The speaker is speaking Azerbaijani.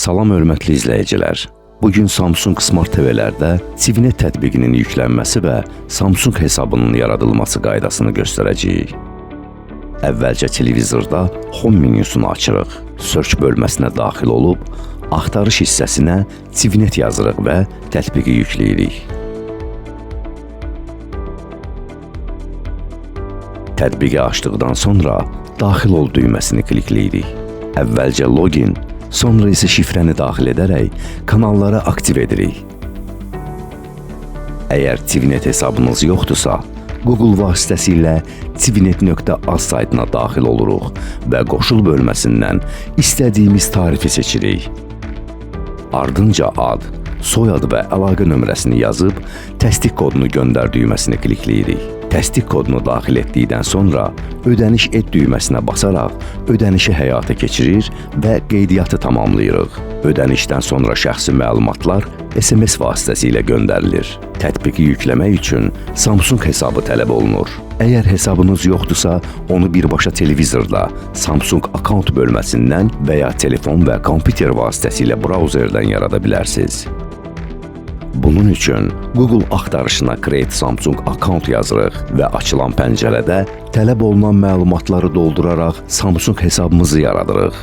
Salam hörmətli izləyicilər. Bugün Samsung Smart TV-lərdə Civinet tətbiqinin yüklənməsi və Samsung hesabının yaradılması qaydasını göstərəcəyik. Əvvəlcə televizorda Home menüsünü açırıq. Search bölməsinə daxil olub, axtarış hissəsinə Civinet yazırıq və tətbiqi yükləyirik. Tətbiqi açdıqdan sonra daxil ol düyməsini klikləyirik. Əvvəlcə login, sonra isə şifrəni daxil edərək kanalları aktiv edirik. Əgər Civinet hesabınız yoxdursa, Google vasitəsilə civinet.az saytına daxil oluruq və qoşul bölməsindən istədiyimiz tarifi seçirik. Ardınca ad, soyad və əlaqə nömrəsini yazıb, təsdiq kodunu göndər düyməsini klikləyirik. Təsdiq kodunu daxil etdikdən sonra ödəniş et düyməsinə basaraq ödənişi həyata keçirir və qeydiyyatı tamamlayırıq. Ödənişdən sonra şəxsi məlumatlar SMS vasitəsilə göndərilir. Tətbiqi yükləmək üçün Samsung hesabı tələb olunur. Əgər hesabınız yoxdursa, onu birbaşa televizorda Samsung Account bölməsindən və ya telefon və kompüter vasitəsilə brauzerdən yarada bilərsiniz. Bunun üçün Google axtarışına Create Samsung Account yazırıq və açılan pəncərədə tələb olunan məlumatları dolduraraq Samsung hesabımızı yaradırıq.